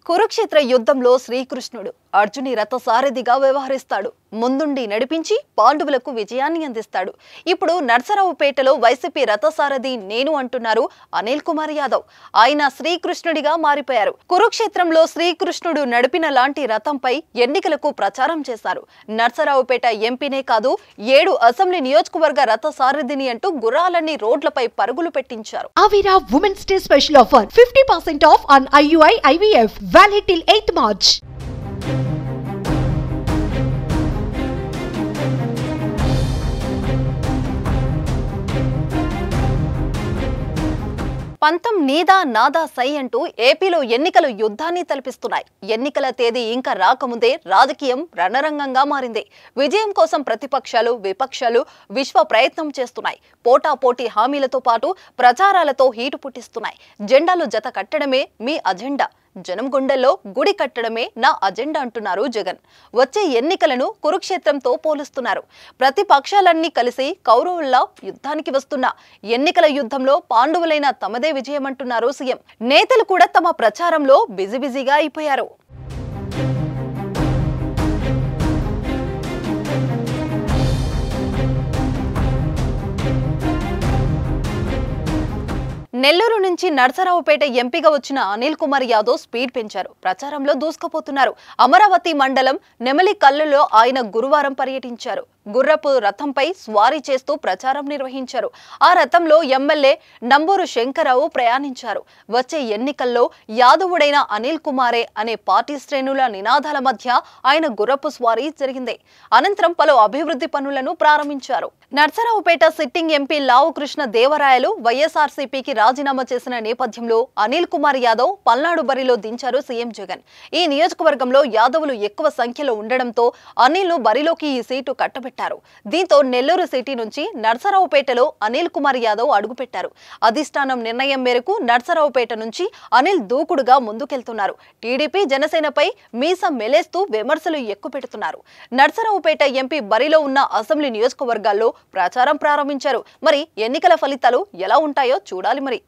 కురుక్షేత్ర యుద్ధంలో శ్రీకృష్ణుడు అర్జుని రథసారథిగా వ్యవహరిస్తాడు. ముందుండి నడిపించి పాండవులకు విజయాన్ని అందిస్తాడు. ఇప్పుడు నర్సరావుపేటలో వైసీపీ రథసారథి నేను అంటున్నారు అనిల్ కుమార్ యాదవ్. ఆయన శ్రీకృష్ణుడిగా మారిపోయారు. కురుక్షేత్రంలో శ్రీకృష్ణుడు నడిపిన లాంటి రథంపై ఎన్నికలకు ప్రచారం చేశారు. నర్సరావుపేట ఎంపీనే కాదు 7 అసెంబ్లీ నియోజకవర్గ రథసారథిని అంటూ గుర్రాలన్నీ రోడ్లపై పరుగులు పెట్టించారు. Avira Women's Day special offer 50% off on IUI IVF valid till 8th March. పంతం నీదా నాదా సై అంటూ ఏపీలో ఎన్నికల యుద్ధాన్ని తలపిస్తున్నాయి. ఎన్నికల తేదీ ఇంకా రాకముందే రాజకీయం రణరంగంగా మారింది. విజయం కోసం ప్రతిపక్షాలు విపక్షాలు విశ్వ ప్రయత్నం చేస్తున్నాయి. పోటాపోటీ హామీలతో పాటు ప్రచారాలతో హీటు పుట్టిస్తున్నాయి. జెండాలు జత కట్టడమే మీ అజెండా, జనం గుండెల్లో గుడి కట్టడమే నా అజెండా అంటున్నారు జగన్. వచ్చే ఎన్నికలను కురుక్షేత్రంతో పోలుస్తున్నారు. ప్రతిపక్షాలన్నీ కలిసి కౌరవుల్లా యుద్ధానికి వస్తున్న ఎన్నికల యుద్ధంలో పాండవులైన తమదే విజయమంటున్నారు సీఎం. నేతలు కూడా తమ ప్రచారంలో బిజీగా అయిపోయారు. నెల్లూరు నుంచి నర్సరావుపేట ఎంపీగా వచ్చిన అనిల్ కుమార్ యాదవ్ స్పీడ్ పెంచారు. ప్రచారంలో దూసుకుపోతున్నారు. అమరావతి మండలం నెమలికల్లులో ఆయన గురువారం పర్యటించారు. గుర్రపు రథంపై స్వారీ చేస్తూ ప్రచారం నిర్వహించారు. ఆ రథంలో ఎమ్మెల్యే నంబూరు శంకరరావు ప్రయాణించారు. వచ్చే ఎన్నికల్లో యాదవుడైన అనిల్ కుమారే అనే పార్టీ శ్రేణుల నినాదాల మధ్య ఆయన గుర్రపు స్వారీ జరిగింది. అనంతరం పలు అభివృద్ధి పనులను ప్రారంభించారు. నర్సరావుపేట సిట్టింగ్ ఎంపీ లావు కృష్ణ దేవరాయలు వైఎస్ఆర్సీపీకి రాజీనామా చేసిన నేపథ్యంలో అనిల్ కుమార్ యాదవ్ పల్నాడు బరిలో దించారు సీఎం జగన్. ఈ నియోజకవర్గంలో యాదవులు ఎక్కువ సంఖ్యలో ఉండడంతో అనిల్ బరిలోకి ఈ సీటు కట్టబెట్టారు. దీంతో నెల్లూరు సిటీ నుంచి నర్సరావుపేటలో అనిల్ కుమార్ యాదవ్ అడుగుపెట్టారు. అధిష్టానం నిర్ణయం మేరకు నర్సరావుపేట నుంచి అనిల్ దూకుడుగా ముందుకెళ్తున్నారు. టీడీపీ జనసేనపై మీసం మెలేస్తూ విమర్శలు ఎక్కుపెడుతున్నారు. నర్సరావుపేట ఎంపీ బరిలో ఉన్న అసెంబ్లీ నియోజకవర్గాల్లో ప్రచారం ప్రారంభించారు. మరి ఎన్నికల ఫలితాలు ఎలా ఉంటాయో చూడాలి మరి.